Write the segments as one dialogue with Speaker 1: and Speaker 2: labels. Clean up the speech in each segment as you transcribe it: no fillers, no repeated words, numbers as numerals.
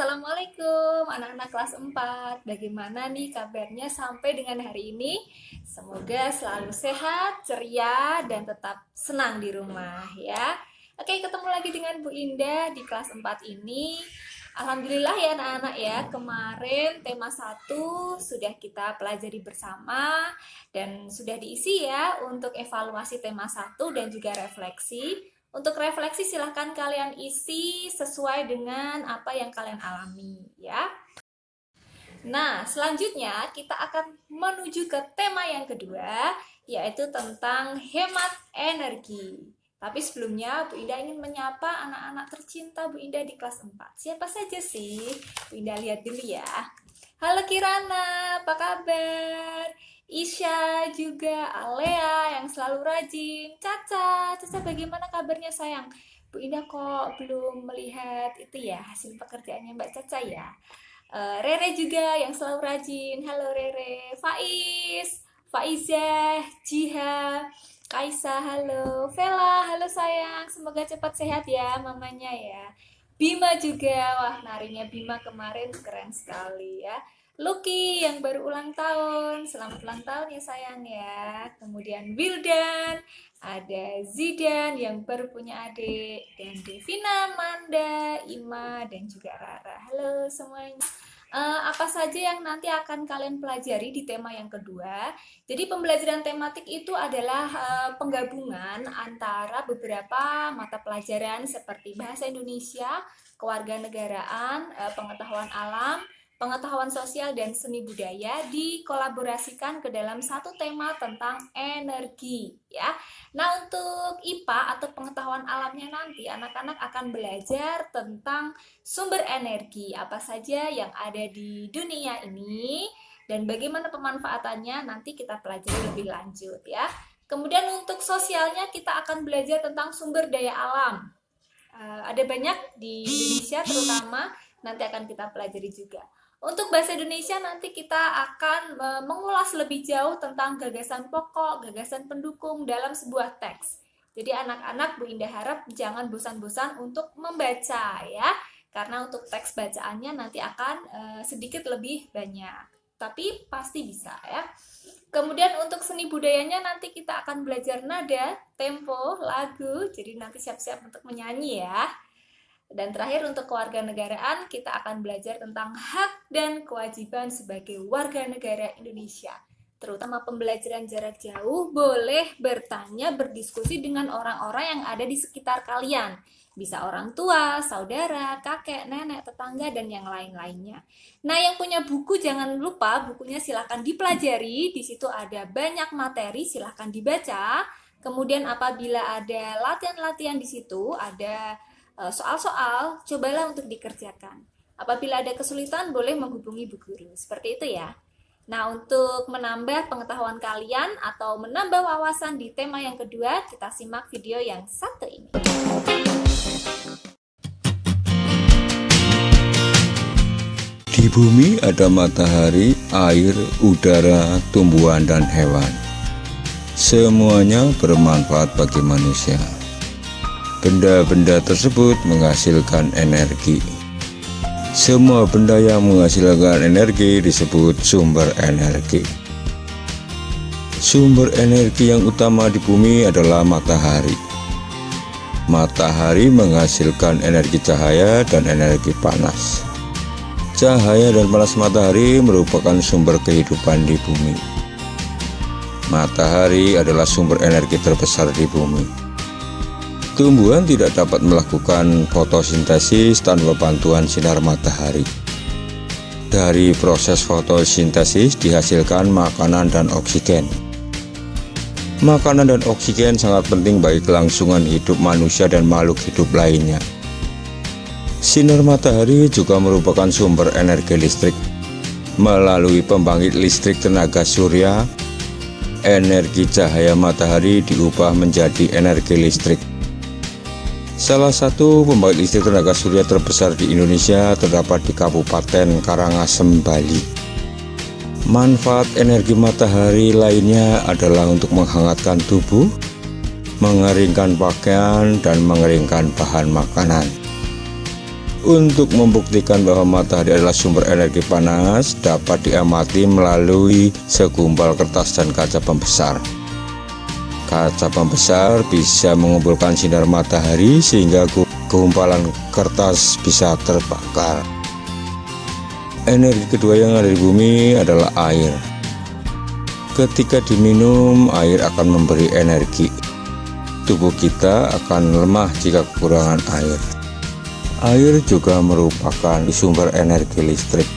Speaker 1: Assalamualaikum anak-anak kelas 4. Bagaimana nih kabarnya sampai dengan hari ini? Semoga selalu sehat, ceria, dan tetap senang di rumah ya. Oke, ketemu lagi dengan Bu Indah di kelas 4 ini. Alhamdulillah ya anak-anak ya, kemarin tema 1 sudah kita pelajari bersama dan sudah diisi ya untuk evaluasi tema 1 dan juga refleksi. Untuk refleksi silahkan kalian isi sesuai dengan apa yang kalian alami ya. Nah, selanjutnya kita akan menuju ke tema yang kedua, yaitu tentang hemat energi. Tapi sebelumnya Bu Indah ingin menyapa anak-anak tercinta Bu Indah di kelas 4. Siapa saja sih? Bu Indah lihat dulu ya. Halo Kirana, apa kabar? Isya juga, Alea yang selalu rajin, Caca bagaimana kabarnya sayang? Bu Indah kok belum melihat itu ya hasil pekerjaannya Mbak Caca ya. Rere juga yang selalu rajin, halo Rere. Faizah, Jiha, Kaisa, halo. Vela, halo sayang, semoga cepat sehat ya mamanya ya. Bima juga, wah narinya Bima kemarin keren sekali ya. Lucky yang baru ulang tahun, selamat ulang tahun ya sayang ya. Kemudian Wildan, ada Zidan yang baru punya adik, dan Devina, Manda, Ima, dan juga Rara. Halo semuanya. Apa saja yang nanti akan kalian pelajari di tema yang kedua? Jadi pembelajaran tematik itu adalah penggabungan antara beberapa mata pelajaran seperti bahasa Indonesia, kewarganegaraan, pengetahuan alam, pengetahuan sosial, dan seni budaya dikolaborasikan ke dalam satu tema tentang energi ya. Nah, untuk IPA atau pengetahuan alamnya nanti anak-anak akan belajar tentang sumber energi apa saja yang ada di dunia ini dan bagaimana pemanfaatannya nanti kita pelajari lebih lanjut ya. Kemudian untuk sosialnya kita akan belajar tentang sumber daya alam. Ada banyak di Indonesia terutama, nanti akan kita pelajari juga. Untuk bahasa Indonesia nanti kita akan mengulas lebih jauh tentang gagasan pokok, gagasan pendukung dalam sebuah teks. Jadi anak-anak Bu Indah harap jangan bosan-bosan untuk membaca ya, karena untuk teks bacaannya nanti akan sedikit lebih banyak, tapi pasti bisa ya. Kemudian untuk seni budayanya nanti kita akan belajar nada, tempo, lagu, jadi nanti siap-siap untuk menyanyi ya. Dan terakhir untuk kewarganegaraan kita akan belajar tentang hak dan kewajiban sebagai warga negara Indonesia. Terutama pembelajaran jarak jauh, boleh bertanya, berdiskusi dengan orang-orang yang ada di sekitar kalian. Bisa orang tua, saudara, kakek, nenek, tetangga, dan yang lain-lainnya. Nah, yang punya buku jangan lupa bukunya silahkan dipelajari. Di situ ada banyak materi, silahkan dibaca. Kemudian apabila ada latihan-latihan di situ, ada soal-soal, cobalah untuk dikerjakan. Apabila ada kesulitan, boleh menghubungi Bu Guru. Seperti itu ya. Nah, untuk menambah pengetahuan kalian atau menambah wawasan di tema yang kedua, kita simak video yang satu ini.
Speaker 2: Di bumi ada matahari, air, udara, tumbuhan, dan hewan. Semuanya bermanfaat bagi manusia. Benda-benda tersebut menghasilkan energi. Semua benda yang menghasilkan energi disebut sumber energi. Sumber energi yang utama di bumi adalah matahari. Matahari menghasilkan energi cahaya dan energi panas. Cahaya dan panas matahari merupakan sumber kehidupan di bumi. Matahari adalah sumber energi terbesar di bumi. Tumbuhan tidak dapat melakukan fotosintesis tanpa bantuan sinar matahari. Dari proses fotosintesis dihasilkan makanan dan oksigen. Makanan dan oksigen sangat penting bagi kelangsungan hidup manusia dan makhluk hidup lainnya. Sinar matahari juga merupakan sumber energi listrik. Melalui pembangkit listrik tenaga surya, energi cahaya matahari diubah menjadi energi listrik. Salah satu pembangkit listrik tenaga surya terbesar di Indonesia terdapat di Kabupaten Karangasem, Bali. Manfaat energi matahari lainnya adalah untuk menghangatkan tubuh, mengeringkan pakaian, dan mengeringkan bahan makanan. Untuk membuktikan bahwa matahari adalah sumber energi panas dapat diamati melalui segumpal kertas dan kaca pembesar. Kaca pembesar bisa mengumpulkan sinar matahari sehingga gumpalan kertas bisa terbakar. Energi kedua yang ada di bumi adalah air. Ketika diminum, air akan memberi energi. Tubuh kita akan lemah jika kekurangan air. Air juga merupakan sumber energi listrik.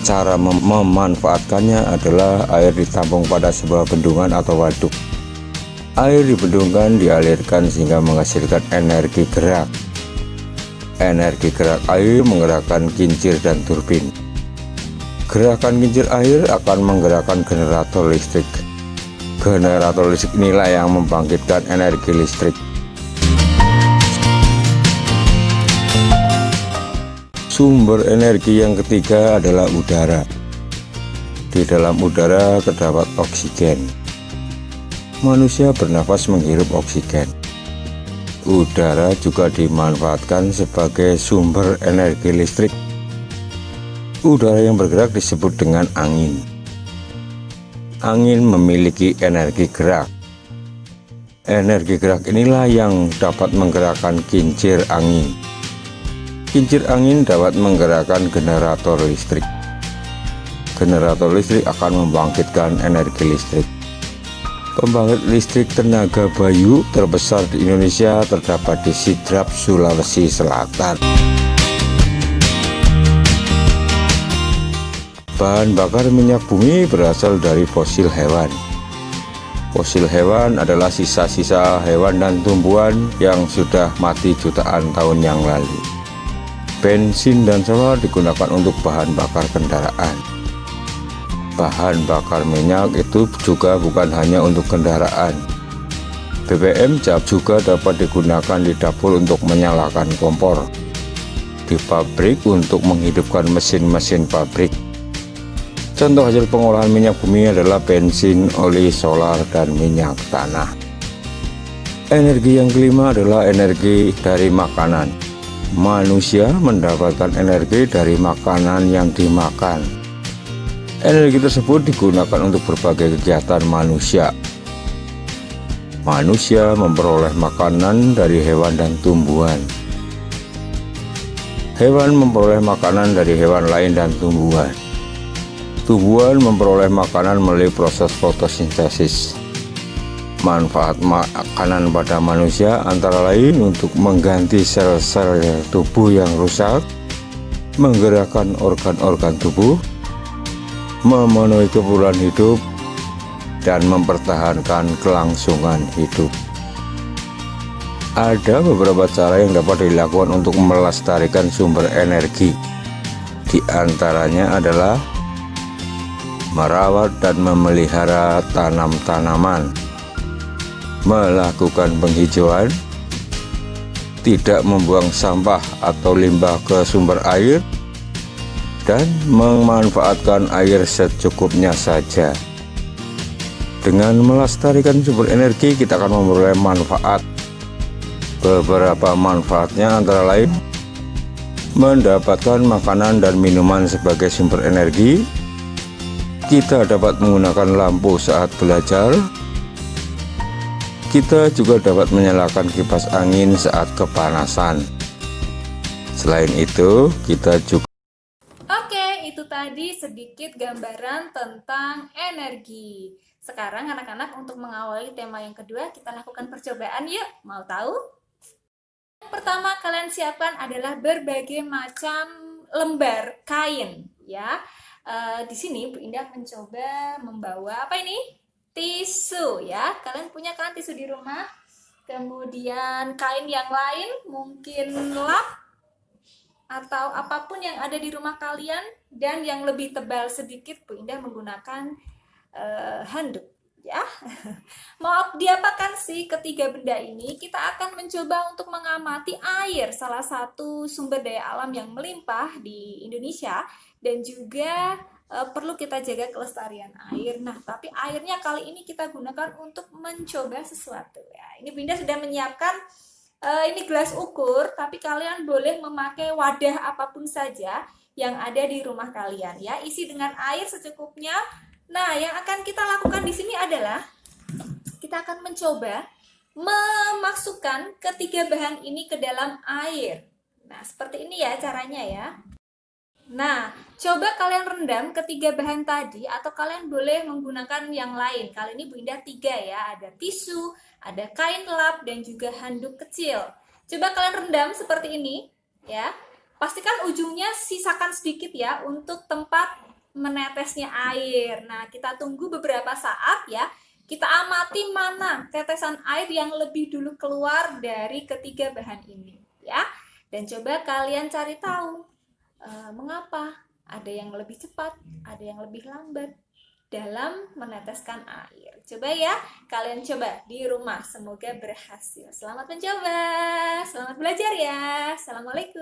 Speaker 2: Cara memanfaatkannya adalah air ditampung pada sebuah bendungan atau waduk. Air di bendungan dialirkan sehingga menghasilkan energi gerak. Energi gerak air menggerakkan kincir dan turbin. Gerakan kincir air akan menggerakkan generator listrik. Generator listrik inilah yang membangkitkan energi listrik. Sumber energi yang ketiga adalah udara. Di dalam udara terdapat oksigen. Manusia bernafas menghirup oksigen. Udara juga dimanfaatkan sebagai sumber energi listrik. Udara yang bergerak disebut dengan angin. Angin memiliki energi gerak. Energi gerak inilah yang dapat menggerakkan kincir angin. Kincir angin dapat menggerakkan generator listrik. Generator listrik akan membangkitkan energi listrik. Pembangkit listrik tenaga bayu terbesar di Indonesia terdapat di Sidrap, Sulawesi Selatan. Bahan bakar minyak bumi berasal dari fosil hewan. Fosil hewan adalah sisa-sisa hewan dan tumbuhan yang sudah mati jutaan tahun yang lalu. Bensin dan solar digunakan untuk bahan bakar kendaraan. Bahan bakar minyak itu juga bukan hanya untuk kendaraan. BBM juga dapat digunakan di dapur untuk menyalakan kompor, di pabrik untuk menghidupkan mesin-mesin pabrik. Contoh hasil pengolahan minyak bumi adalah bensin, oli, solar, dan minyak tanah. Energi yang kelima adalah energi dari makanan. Manusia mendapatkan energi dari makanan yang dimakan. Energi tersebut digunakan untuk berbagai kegiatan manusia. Manusia memperoleh makanan dari hewan dan tumbuhan. Hewan memperoleh makanan dari hewan lain dan tumbuhan. Tumbuhan memperoleh makanan melalui proses fotosintesis. Manfaat makanan pada manusia antara lain untuk mengganti sel-sel tubuh yang rusak, menggerakkan organ-organ tubuh, memenuhi keperluan hidup, dan mempertahankan kelangsungan hidup. Ada beberapa cara yang dapat dilakukan untuk melestarikan sumber energi. Di antaranya adalah merawat dan memelihara tanam-tanaman, melakukan penghijauan, tidak membuang sampah atau limbah ke sumber air, dan memanfaatkan air secukupnya saja. Dengan melestarikan sumber energi, kita akan memperoleh manfaat. Beberapa manfaatnya antara lain mendapatkan makanan dan minuman sebagai sumber energi. Kita dapat menggunakan lampu saat belajar. Kita juga dapat menyalakan kipas angin saat kepanasan. Selain itu, kita juga
Speaker 1: Itu tadi sedikit gambaran tentang energi. Sekarang anak-anak, untuk mengawali tema yang kedua, kita lakukan percobaan yuk. Mau tahu? Yang pertama kalian siapkan adalah berbagai macam lembar kain ya. Di sini Bu Indah mencoba membawa apa ini? Tisu ya. Kalian punya kan tisu di rumah? Kemudian kain yang lain, mungkin lap atau apapun yang ada di rumah kalian, dan yang lebih tebal sedikit Bu Indah menggunakan handuk ya. Mau diapakan sih ketiga benda ini? Kita akan mencoba untuk mengamati air, salah satu sumber daya alam yang melimpah di Indonesia, dan juga perlu kita jaga kelestarian air. Nah, tapi airnya kali ini kita gunakan untuk mencoba sesuatu ya. Ini Bunda sudah menyiapkan ini gelas ukur, tapi kalian boleh memakai wadah apapun saja yang ada di rumah kalian ya. Isi dengan air secukupnya. Nah, yang akan kita lakukan di sini adalah kita akan mencoba memasukkan ketiga bahan ini ke dalam air. Nah, seperti ini ya caranya ya. Nah, coba kalian rendam ketiga bahan tadi atau kalian boleh menggunakan yang lain. Kali ini Bu Indah 3 ya, ada tisu, ada kain lap, dan juga handuk kecil. Coba kalian rendam seperti ini ya. Pastikan ujungnya sisakan sedikit ya untuk tempat menetesnya air. Nah, kita tunggu beberapa saat ya. Kita amati mana tetesan air yang lebih dulu keluar dari ketiga bahan ini ya. Dan coba kalian cari tahu mengapa ada yang lebih cepat, ada yang lebih lambat dalam meneteskan air. Coba ya, kalian coba di rumah. Semoga berhasil. Selamat mencoba, selamat belajar ya. Assalamualaikum.